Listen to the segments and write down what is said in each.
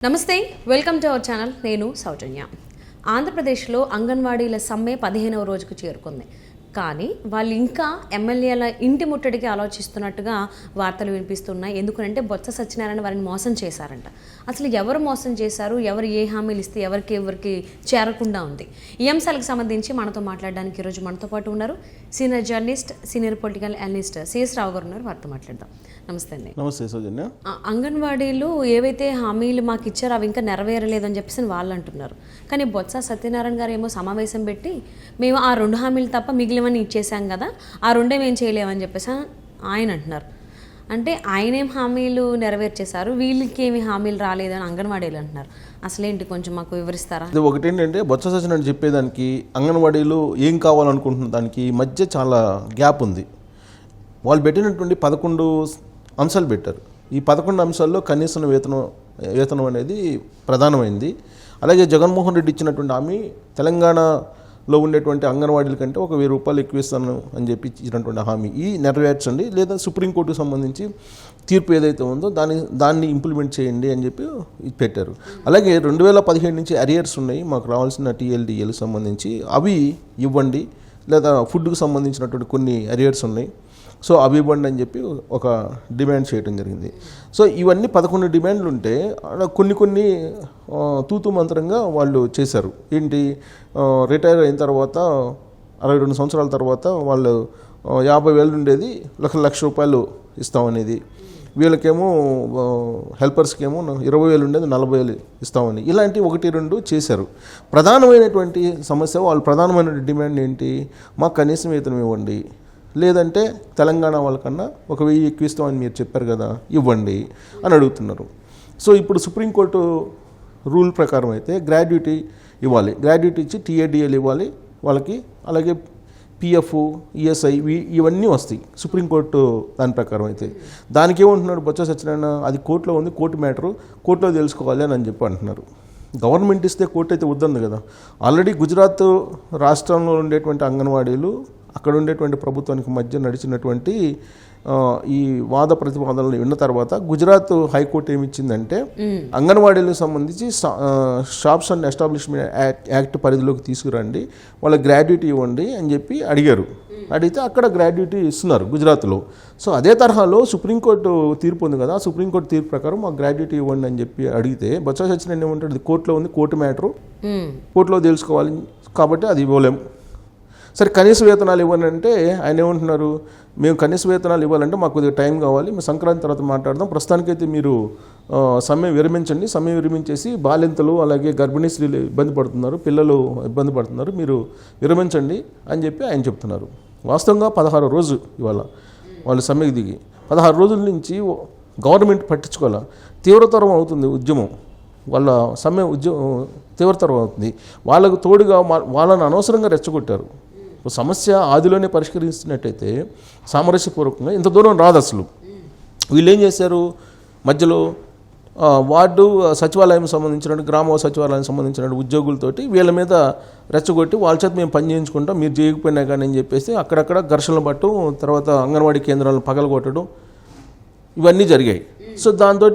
నమస్తే, welcome to our channel. నేను సౌజన్య. ఆంధ్రప్రదేశ్లో అంగన్వాడీల సమ్మె 15వ రోజుకు చేరుకుంది. కానీ వాళ్ళు ఇంకా ఎమ్మెల్యేల ఇంటి ముట్టడికి ఆలోచిస్తున్నట్టుగా వార్తలు వినిపిస్తున్నాయి. ఎందుకంటే బొత్స సత్యనారాయణ వారిని మోసం చేశారంట. అసలు ఎవరు మోసం చేశారు, ఎవరు ఏ హామీలు ఇస్తే ఎవరికి చేరకుండా ఉంది, ఈ అంశాలకు సంబంధించి మనతో మాట్లాడడానికి ఈరోజు మనతో పాటు ఉన్నారు senior journalist, senior political analyst CS Rao గారు ఉన్నారు. వారితో మాట్లాడదాం. నమస్తే అండి. నమస్తే సౌజన్య. అంగన్వాడీలు ఏవైతే హామీలు మాకు ఇచ్చారో అవి ఇంకా నెరవేరలేదని చెప్పేసి వాళ్ళు అంటున్నారు. కానీ బొత్స సత్యనారాయణ గారు ఏమో సమావేశం పెట్టి మేము ఆ 2 హామీలు తప్ప మిగిలివని ఇచ్చేసాం కదా, ఆ 2 మేము చేయలేమని చెప్పేసి ఆయన అంటున్నారు. అంటే ఆయనేం హామీలు నెరవేర్చేశారు, వీళ్ళకి ఏమి హామీలు రాలేదని అంగన్వాడీలు అంటున్నారు. అసలేంటి కొంచెం మాకు వివరిస్తారా? ఇది ఒకటి ఏంటంటే బొత్స సత్యనారాయణ చెప్పేదానికి అంగన్వాడీలు ఏం కావాలనుకుంటున్న దానికి మధ్య చాలా గ్యాప్ ఉంది. వాళ్ళు పెట్టినటువంటి 11 అంశాలు పెట్టారు. ఈ 11 అంశాల్లో కనీస వేతనం అనేది ప్రధానమైంది. అలాగే జగన్మోహన్ రెడ్డి ఇచ్చినటువంటి హామీ తెలంగాణలో ఉండేటువంటి అంగన్వాడీల కంటే ఒక 1000 రూపాయలు ఎక్కువ ఇస్తాను అని చెప్పి ఇచ్చినటువంటి హామీ ఈ నెరవేర్చండి, లేదా సుప్రీంకోర్టుకు సంబంధించి తీర్పు ఏదైతే ఉందో దాన్ని ఇంప్లిమెంట్ చేయండి అని చెప్పి పెట్టారు. అలాగే 2017 నుంచి అరియర్స్ ఉన్నాయి, మాకు రావాల్సిన టీఎల్డీఎల్ సంబంధించి అవి ఇవ్వండి, లేదా ఫుడ్కు సంబంధించినటువంటి కొన్ని అరియర్స్ ఉన్నాయి, సో అవి ఇవ్వండి అని చెప్పి ఒక డిమాండ్ చేయడం జరిగింది. సో ఇవన్నీ 11 డిమాండ్లు ఉంటే కొన్ని తూతు మంత్రంగా వాళ్ళు చేశారు. ఏంటి, రిటైర్ అయిన తర్వాత 62 సంవత్సరాల తర్వాత వాళ్ళు 50,000 ఉండేది 1,00,000 రూపాయలు ఇస్తామనేది, వీళ్ళకేమో హెల్పర్స్కి ఏమో 20,000 ఉండేది 40,000 ఇస్తామని, ఇలాంటి 1-2 చేశారు. ప్రధానమైనటువంటి సమస్య, వాళ్ళు ప్రధానమైన డిమాండ్ ఏంటి, మాకు కనీసం వేతనం ఇవ్వండి, లేదంటే తెలంగాణ వాళ్ళకన్నా 1,000 ఎక్కువ ఇస్తామని మీరు చెప్పారు కదా, ఇవ్వండి అని అడుగుతున్నారు. సో ఇప్పుడు సుప్రీంకోర్టు రూల్ ప్రకారం అయితే గ్రాడ్యుటీ ఇవ్వాలి, గ్రాడ్యుటీ ఇచ్చి టీఏడిఎల్ ఇవ్వాలి వాళ్ళకి, అలాగే పిఎఫ్, ఈఎస్ఐ ఇవన్నీ వస్తాయి సుప్రీంకోర్టు దాని ప్రకారం అయితే. దానికి ఏమంటున్నాడు బొత్స సత్యనారాయణ, అది కోర్టులో ఉంది, కోర్టు మ్యాటరు, కోర్టులో తెలుసుకోవాలి అని చెప్పి అంటున్నారు. గవర్నమెంట్ ఇస్తే కోర్టు అయితే వద్దంది కదా. ఆల్రెడీ గుజరాత్ రాష్ట్రంలో ఉండేటువంటి అంగన్వాడీలు అక్కడ ఉండేటువంటి ప్రభుత్వానికి మధ్య నడిచినటువంటి ఈ వాద ప్రతివాదనలు విన్న తర్వాత గుజరాత్ హైకోర్టు ఏమిచ్చిందంటే అంగన్వాడీలకు సంబంధించి షాప్స్ అండ్ ఎస్టాబ్లిష్మెంట్ యాక్ట్ పరిధిలోకి తీసుకురండి, వాళ్ళ గ్రాడ్యుటీ ఇవ్వండి అని చెప్పి అడిగారు. అడిగితే అక్కడ గ్రాడ్యుటీ ఇస్తున్నారు గుజరాత్లో. సో అదే తరహాలో సుప్రీంకోర్టు తీర్పు ఉంది కదా, సుప్రీంకోర్టు తీర్పు ప్రకారం మాకు గ్రాడ్యుటీ ఇవ్వండి అని చెప్పి అడిగితే బొత్స సత్యనారాయణ ఏమంటాడు, కోర్టులో ఉంది, కోర్టు మ్యాటరు, కోర్టులో తెలుసుకోవాలి కాబట్టి అది ఇవ్వలేం. సరే కనీస వేతనాలు ఇవ్వండి అంటే ఆయన ఏమంటున్నారు, మేము కనీస వేతనాలు ఇవ్వాలంటే మాకు కొద్దిగా టైం కావాలి, మేము సంక్రాంతి తర్వాత మాట్లాడదాం, ప్రస్తుతానికైతే మీరు సమ్మె విరమించండి, సమ్మె విరమించేసి బాలింతలు అలాగే గర్భిణీ స్త్రీలు ఇబ్బంది పడుతున్నారు, పిల్లలు ఇబ్బంది పడుతున్నారు, మీరు విరమించండి అని చెప్పి ఆయన చెప్తున్నారు. వాస్తవంగా 16వ రోజు ఇవాళ వాళ్ళు సమ్మెకి దిగి 16 రోజుల నుంచి గవర్నమెంట్ పట్టించుకోవాలి, తీవ్రతరం అవుతుంది ఉద్యమం, వాళ్ళ సమ్మె తీవ్రతరం అవుతుంది. వాళ్ళకు తోడుగా వాళ్ళని అనవసరంగా రెచ్చగొట్టారు. సమస్య ఆదిలోనే పరిష్కరిస్తున్నట్టయితే సామరస్యపూర్వకంగా ఇంత దూరం రాదు. అసలు వీళ్ళు ఏం చేశారు, మధ్యలో వార్డు సచివాలయం సంబంధించిన గ్రామ సచివాలయం సంబంధించిన ఉద్యోగులతోటి వీళ్ళ మీద రెచ్చగొట్టి వాళ్ళ చేత మేము పని చేయించుకుంటాం, మీరు చేయకపోయినా కానీ అని చెప్పేసి అక్కడక్కడ ఘర్షణలు పట్టడం, తర్వాత అంగన్వాడీ కేంద్రాలను పగలగొట్టడం ఇవన్నీ జరిగాయి. సో దాంతో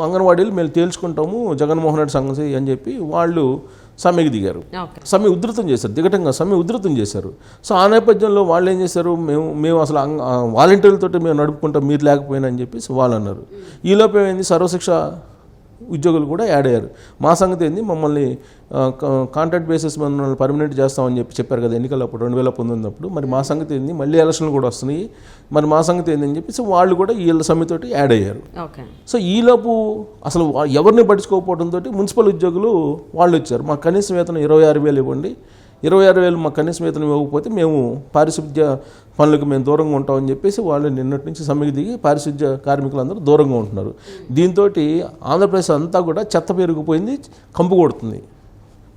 అంగన్వాడీలు మేము తేల్చుకుంటాము జగన్మోహన్ రెడ్డి సంగతి అని చెప్పి వాళ్ళు సమ్మెకి దిగారు. సమ్మె ఉధృతం చేశారు, దిగటంగా సమ్మె ఉధృతం చేశారు. సో ఆ నేపథ్యంలో వాళ్ళు ఏం చేశారు, మేము అసలు వాలంటీర్లతో మేము నడుపుకుంటాం మీరు లేకపోయినా అని చెప్పేసి వాళ్ళు అన్నారు. ఈలోపు ఏమైంది, సర్వశిక్ష ఉద్యోగులు కూడా యాడ్ అయ్యారు. మా సంగతి ఏంది, మమ్మల్ని కాంట్రాక్ట్ బేసిస్ మమ్మల్ని పర్మనెంట్ చేస్తామని చెప్పారు కదా ఎన్నికలప్పుడు 2019 మరి మా సంగతి ఏంది, మళ్ళీ ఎలక్షన్లు కూడా వస్తున్నాయి, మరి మా సంగతి ఏందని చెప్పేసి వాళ్ళు కూడా వీళ్ళ సమ్మెతోటి యాడ్ అయ్యారు. సో ఈలోపు అసలు ఎవరిని పట్టించుకోకపోవడంతో మున్సిపల్ ఉద్యోగులు వాళ్ళు వచ్చారు, మాకు కనీస వేతనం 26,000 ఇవ్వండి, 26,000 మాకు కనీస వేతనం ఇవ్వకపోతే మేము పారిశుద్ధ్య పనులకు మేము దూరంగా ఉంటామని చెప్పేసి వాళ్ళు నిన్నటి నుంచి సమ్మెకి దిగి పారిశుద్ధ్య కార్మికులందరూ దూరంగా ఉంటున్నారు. దీంతో ఆంధ్రప్రదేశ్ అంతా కూడా చెత్త పెరిగిపోయింది, కంపు కొడుతుంది.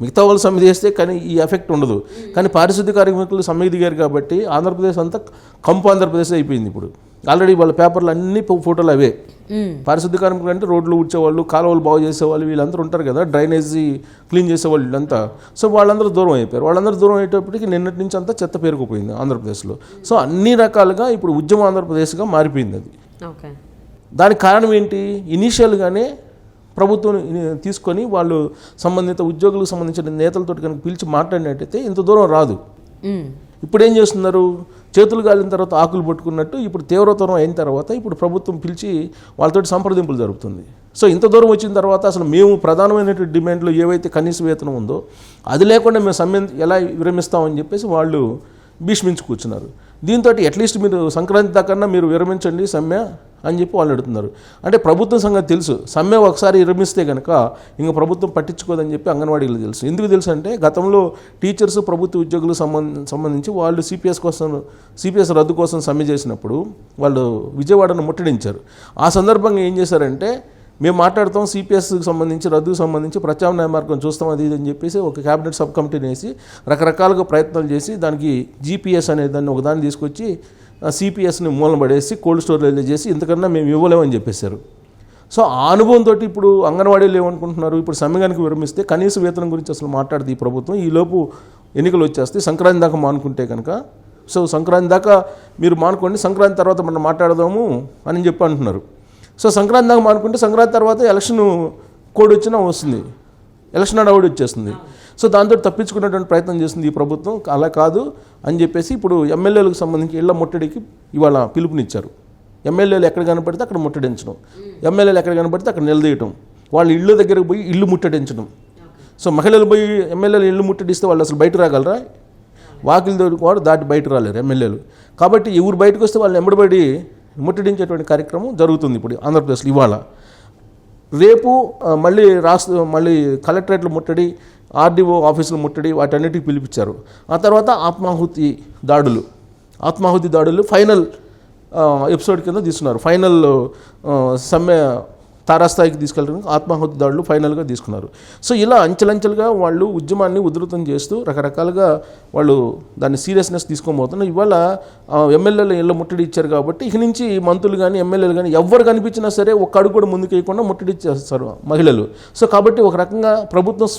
మిగతా వాళ్ళు సమ్మె చేస్తే కానీ ఈ ఎఫెక్ట్ ఉండదు, కానీ పారిశుద్ధ్య కార్మికులు సమ్మెకి దిగారు కాబట్టి ఆంధ్రప్రదేశ్ అంతా కంపు ఆంధ్రప్రదేశ్ అయిపోయింది. ఇప్పుడు ఆల్రెడీ వాళ్ళ పేపర్లు అన్ని ఫోటోలు అవే. పారిశుద్ధ్య కార్మికులు అంటే రోడ్లు ఊడ్చేవాళ్ళు, కాలువలు బాగు చేసేవాళ్ళు, వీళ్ళందరూ ఉంటారు కదా, డ్రైనేజీ క్లీన్ చేసేవాళ్ళు వీళ్ళంతా. సో వాళ్ళందరూ దూరం అయిపోయారు. వాళ్ళందరూ దూరం అయ్యేటప్పటికి నిన్నటి నుంచి అంతా చెత్త పేరుకుపోయింది ఆంధ్రప్రదేశ్లో. సో అన్ని రకాలుగా ఇప్పుడు ఉద్యమ ఆంధ్రప్రదేశ్గా మారిపోయింది అది. దానికి కారణం ఏంటి, ఇనీషియల్గానే ప్రభుత్వం తీసుకొని వాళ్ళు సంబంధిత ఉద్యోగులకు సంబంధించిన నేతలతో కనుక పిలిచి మాట్లాడినట్టయితే ఇంత దూరం రాదు. ఇప్పుడు ఏం చేస్తున్నారు, చేతులు గాలిన తర్వాత ఆకులు పట్టుకున్నట్టు ఇప్పుడు తీవ్రతరం అయిన తర్వాత ఇప్పుడు ప్రభుత్వం పిలిచి వాళ్ళతోటి సంప్రదింపులు జరుగుతుంది. సో ఇంత దూరం వచ్చిన తర్వాత అసలు మేము ప్రధానమైనటువంటి డిమాండ్లు ఏవైతే కనీస వేతనం ఉందో అది లేకుండా మేము సమ్మె ఎలా విరమిస్తామని చెప్పేసి వాళ్ళు భీష్మించి కూర్చున్నారు. దీంతో అట్లీస్ట్ మీరు సంక్రాంతి దాకన్నా మీరు విరమించండి సమ్మె అని చెప్పి వాళ్ళు అడుగుతున్నారు. అంటే ప్రభుత్వం సంగతి తెలుసు, సమ్మె ఒకసారి విరమిస్తే కనుక ఇంకా ప్రభుత్వం పట్టించుకోదని చెప్పి అంగన్వాడీలు తెలుసు. ఎందుకు తెలుసు అంటే గతంలో టీచర్స్ ప్రభుత్వ ఉద్యోగులు సంబంధించి వాళ్ళు సిపిఎస్ రద్దు కోసం సమ్మె చేసినప్పుడు వాళ్ళు విజయవాడను ముట్టడించారు. ఆ సందర్భంగా ఏం చేశారంటే మేము మాట్లాడతాం సిపిఎస్కి సంబంధించి రద్దుకు సంబంధించి ప్రత్యామ్నాయ మార్గం చూస్తాం అది ఇది అని చెప్పేసి ఒక క్యాబినెట్ సబ్ కమిటీని వేసి రకరకాలుగా ప్రయత్నాలు చేసి దానికి జీపీఎస్ అనే దాన్ని ఒకదాన్ని తీసుకొచ్చి సిపిఎస్ని మూలబడేసి కోల్డ్ స్టోరేజ్ చేసి ఇంతకన్నా మేము ఇవ్వలేమని చెప్పేశారు. సో ఆ అనుభవంతో ఇప్పుడు అంగన్వాడీలు ఏమనుకుంటున్నారు, ఇప్పుడు సమ్మెగానికి విరమిస్తే కనీస వేతనం గురించి అసలు మాట్లాడుతుంది ఈ ప్రభుత్వం, ఈలోపు ఎన్నికలు వచ్చేస్తే సంక్రాంతి దాకా మానుకుంటే కనుక సో సంక్రాంతి దాకా మీరు మానుకోండి, సంక్రాంతి తర్వాత మనం మాట్లాడదాము అని చెప్పి అంటున్నారు. సో సంక్రాంతి దాకా మానుకుంటే సంక్రాంతి తర్వాత ఎలక్షన్ కోడ్ వచ్చినా వస్తుంది, ఎలక్షన్ అడవుడు వచ్చేస్తుంది. సో దాంతో తప్పించుకునేటువంటి ప్రయత్నం చేస్తుంది ఈ ప్రభుత్వం. అలా కాదు అని చెప్పేసి ఇప్పుడు ఎమ్మెల్యేలకు సంబంధించి ఇళ్ల ముట్టడికి ఇవాళ పిలుపునిచ్చారు. ఎమ్మెల్యేలు ఎక్కడ కనపడితే అక్కడ ముట్టడించడం, ఎమ్మెల్యేలు ఎక్కడ కనపడితే అక్కడ నిలదీయటం, వాళ్ళ ఇళ్ళు దగ్గరకు పోయి ఇల్లు ముట్టడించడం. సో మహిళలు పోయి ఎమ్మెల్యేలు ఇల్లు ముట్టడిస్తే వాళ్ళు అసలు బయట రాగలరా? వాకిలు కూడా దాటి బయట రాలేరు ఎమ్మెల్యేలు. కాబట్టి ఎవరు బయటకు వస్తే వాళ్ళు ఎంబడబడి ముట్టడించేటువంటి కార్యక్రమం జరుగుతుంది ఇప్పుడు ఆంధ్రప్రదేశ్లో. ఇవాళ రేపు మళ్ళీ కలెక్టరేట్లు ముట్టడి, ఆర్డీఓ ఆఫీసులు ముట్టడి, వాటన్నిటికీ పిలిపించారు. ఆ తర్వాత ఆత్మాహుతి దాడులు ఫైనల్ ఎపిసోడ్ కింద తీసుకున్నారు. ఫైనల్ సమ్మె తారాస్థాయికి తీసుకెళ్ళడానికి ఆత్మాహుతి దాడులు ఫైనల్గా తీసుకున్నారు. సో ఇలా అంచెలంచెలుగా వాళ్ళు ఉద్యమాన్ని ఉధృతం చేస్తూ రకరకాలుగా వాళ్ళు దాన్ని సీరియస్నెస్ తీసుకోబోతున్నారు. ఇవాళ ఎమ్మెల్యేలు ఇళ్ళ ముట్టడి ఇచ్చారు కాబట్టి ఇక నుంచి మంత్రులు కానీ ఎమ్మెల్యేలు కానీ ఎవరు కనిపించినా సరే ఒక్క అడుగు కూడా ముందుకు వేయకుండా ముట్టడి ఇచ్చేస్తారు మహిళలు. సో కాబట్టి ఒక రకంగా ప్రభుత్వం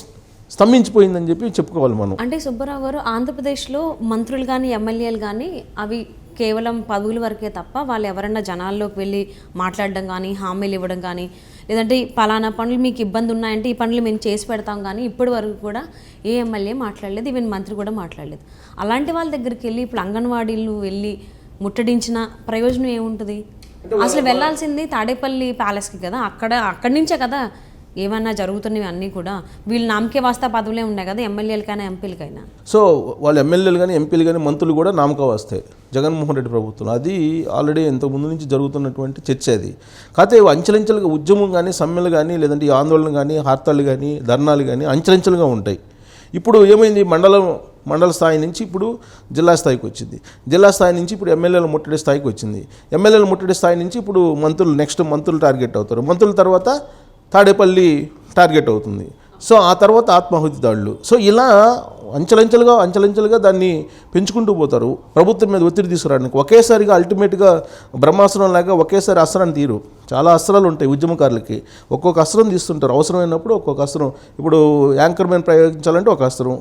స్తంభించిపోయిందని చెప్పి చెప్పుకోవాలి మనం. అంటే సుబ్బారావు గారు, ఆంధ్రప్రదేశ్లో మంత్రులు కానీ ఎమ్మెల్యేలు కానీ అవి కేవలం పదవుల వరకే తప్ప వాళ్ళు ఎవరన్నా జనాల్లోకి వెళ్ళి మాట్లాడడం కానీ, హామీలు ఇవ్వడం కానీ, లేదంటే పలానా పనులు మీకు ఇబ్బంది ఉన్నాయంటే ఈ పనులు మేము చేసి పెడతాం కానీ ఇప్పటి వరకు కూడా ఏ ఎమ్మెల్యే మాట్లాడలేదు, ఈవెన్ మంత్రి కూడా మాట్లాడలేదు. అలాంటి వాళ్ళ దగ్గరికి వెళ్ళి ఇప్పుడు అంగన్వాడీలు వెళ్ళి ముట్టడించిన ప్రయోజనం ఏముంటుంది? అసలు వెళ్ళాల్సింది తాడేపల్లి ప్యాలెస్కి కదా, అక్కడి నుంచే కదా ఏమన్నా జరుగుతున్నవి అన్నీ కూడా. వీళ్ళు నామకే వాస్తా పదవులే ఉన్నాయి కదా ఎమ్మెల్యేలకైనా ఎంపీలకైనా. సో వాళ్ళు ఎమ్మెల్యేలు కానీ ఎంపీలు కానీ మంత్రులు కూడా నామకా వస్తాయి జగన్మోహన్ రెడ్డి ప్రభుత్వం. అది ఆల్రెడీ ఇంతకుముందు నుంచి జరుగుతున్నటువంటి చర్చ అది. కాకపోతే అంచెలంచెలుగా ఉద్యమం కానీ సమ్మెలు కానీ లేదంటే ఈ ఆందోళన కానీ హర్తాళ్ళు కానీ ధర్నాలు కానీ అంచెలంచెలుగా ఉంటాయి. ఇప్పుడు ఏమైంది, మండల స్థాయి నుంచి ఇప్పుడు జిల్లా స్థాయికి వచ్చింది, జిల్లా స్థాయి నుంచి ఇప్పుడు ఎమ్మెల్యేల ముట్టడి స్థాయికి వచ్చింది, ఎమ్మెల్యేల ముట్టడి స్థాయి నుంచి ఇప్పుడు మంత్రులు టార్గెట్ అవుతారు, మంత్రుల తర్వాత తాడేపల్లి టార్గెట్ అవుతుంది. సో ఆ తర్వాత ఆత్మాహుతి దాడులు. సో ఇలా అంచెలంచెలుగా దాన్ని పెంచుకుంటూ పోతారు. ప్రభుత్వం మీద ఒత్తిడి తీసుకురావడానికి ఒకేసారిగా అల్టిమేట్గా బ్రహ్మాస్త్రం లాగా ఒకేసారి అస్త్రాన్ని తీరు. చాలా అస్త్రాలు ఉంటాయి ఉద్యమకారులకి, ఒక్కొక్క అస్త్రం తీస్తుంటారు అవసరమైనప్పుడు ఒక్కొక్క అస్త్రం. ఇప్పుడు యాంకర్ మ్యాన్ ప్రయోగించాలంటే ఒక అస్త్రం,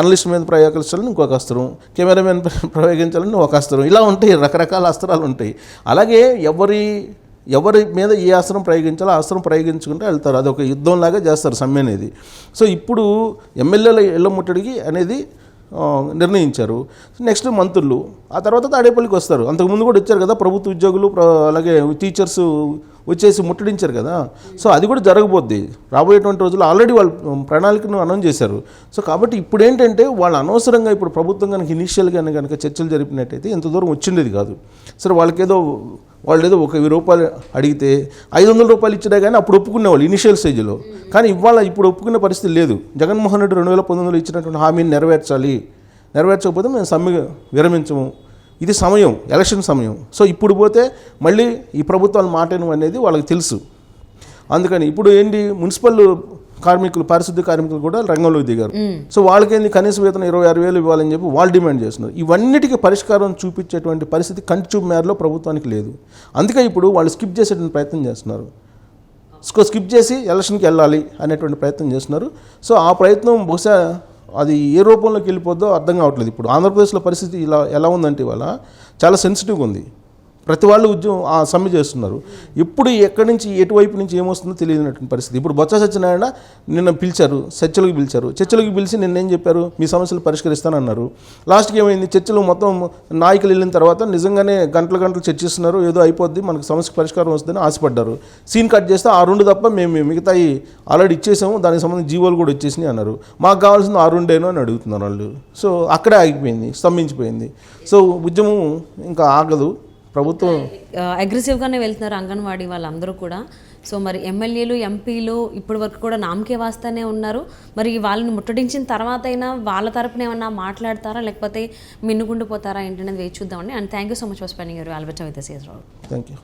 అనలిస్ట్ మీద ప్రయోగించాలని ఇంకొక అస్త్రం, కెమెరామెన్ ప్రయోగించాలని ఒక అస్త్రం, ఇలా ఉంటాయి, రకరకాల అస్త్రాలు ఉంటాయి. అలాగే ఎవరి మీద ఏ అస్త్రం ప్రయోగించాలో ఆ అస్త్రం ప్రయోగించుకుంటే వెళ్తారు. అది ఒక యుద్ధంలాగా చేస్తారు సమ్మె అనేది. సో ఇప్పుడు ఎమ్మెల్యేల ఇళ్ల ముట్టడికి అనేది నిర్ణయించారు. నెక్స్ట్ మంత్రులు, ఆ తర్వాత తాడేపల్లికి వస్తారు. అంతకుముందు కూడా వచ్చారు కదా ప్రభుత్వ ఉద్యోగులు, అలాగే టీచర్స్ వచ్చేసి ముట్టడించారు కదా. సో అది కూడా జరగబోద్ది రాబోయేటువంటి రోజుల్లో. ఆల్రెడీ వాళ్ళు ప్రణాళికను అనౌన్స్ చేశారు. సో కాబట్టి ఇప్పుడు ఏంటంటే వాళ్ళు అనవసరంగా ఇప్పుడు ప్రభుత్వం కనుక ఇనీషియల్గానే కనుక చర్చలు జరిపినట్టయితే ఎంత దూరం వచ్చిండేది కాదు. సరే వాళ్ళు ఏదో ఒక 1000 రూపాయలు అడిగితే 500 రూపాయలు ఇచ్చినా కానీ అప్పుడు ఒప్పుకునేవాళ్ళు ఇనిషియల్ స్టేజ్లో. కానీ ఇప్పుడు ఒప్పుకునే పరిస్థితి లేదు. జగన్మోహన్ రెడ్డి 2019లో ఇచ్చినటువంటి హామీని నెరవేర్చకపోతే మేము సమ్మె విరమించము, ఇది సమయం, ఎలక్షన్ సమయం. సో ఇప్పుడు పోతే మళ్ళీ ఈ ప్రభుత్వాలు మాటను అనేది వాళ్ళకి తెలుసు. అందుకని ఇప్పుడు ఏంటి, మున్సిపల్ కార్మికులు, పారిశుద్ధ్య కార్మికులు కూడా రంగంలోకి దిగారు. సో వాళ్ళకేంది కనీస వేతనం 26,000 ఇవ్వాలని చెప్పి వాళ్ళు డిమాండ్ చేస్తున్నారు. ఇవన్నిటికీ పరిష్కారం చూపించేటువంటి పరిస్థితి కంటి మేరలో ప్రభుత్వానికి లేదు. అందుకే ఇప్పుడు వాళ్ళు స్కిప్ చేసేటువంటి ప్రయత్నం చేస్తున్నారు. స్కిప్ చేసి ఎలక్షన్కి వెళ్ళాలి అనేటువంటి ప్రయత్నం చేస్తున్నారు. సో ఆ ప్రయత్నం బహుశా అది ఏ రూపంలోకి వెళ్ళిపోద్దో అర్థం కావట్లేదు. ఇప్పుడు ఆంధ్రప్రదేశ్లో పరిస్థితి ఎలా ఉందంటే ఇవాళ చాలా సెన్సిటివ్గా ఉంది. ప్రతి వాళ్ళు ఆ సమ్మె చేస్తున్నారు. ఎప్పుడు ఎక్కడి నుంచి ఎటువైపు నుంచి ఏమొస్తుందో తెలియనటువంటి పరిస్థితి. ఇప్పుడు బొత్స సత్యనారాయణ నిన్న పిలిచారు, చర్చలకు పిలిచి నిన్నేం చెప్పారు, మీ సమస్యలు పరిష్కరిస్తానన్నారు. లాస్ట్కి ఏమైంది, చర్చలు మొత్తం నాయకులు వెళ్ళిన తర్వాత నిజంగానే గంటలు చర్చిస్తున్నారు, ఏదో అయిపోద్ది, మనకు సమస్యకు పరిష్కారం వస్తుందని ఆశపడ్డారు. సీన్ కట్ చేస్తే ఆ 2 తప్ప మేము మిగతాయి ఆల్రెడీ ఇచ్చేసాము, దానికి సంబంధించి జీవోలు కూడా వచ్చేసినాయి అన్నారు. మాకు కావాల్సింది ఆ 2 అని అడుగుతున్నారు వాళ్ళు. సో అక్కడే ఆగిపోయింది, స్తంభించిపోయింది. సో ఉద్యమం ఇంకా ఆగదు. ప్రభుత్వం అగ్రెసివ్గానే వెళ్తున్నారు అంగన్వాడీ వాళ్ళందరూ కూడా. సో మరి ఎమ్మెల్యేలు, ఎంపీలు ఇప్పటి వరకు కూడా నామకే వాస్తానే ఉన్నారు. మరి వాళ్ళని ముట్టడించిన తర్వాత అయినా వాళ్ళ తరపున ఏమన్నా మాట్లాడతారా, లేకపోతే మిన్నుకుండిపోతారా ఏంటనేది వేచి చూద్దామండి. And thank you so much for spending your valuable time with us. Thank you.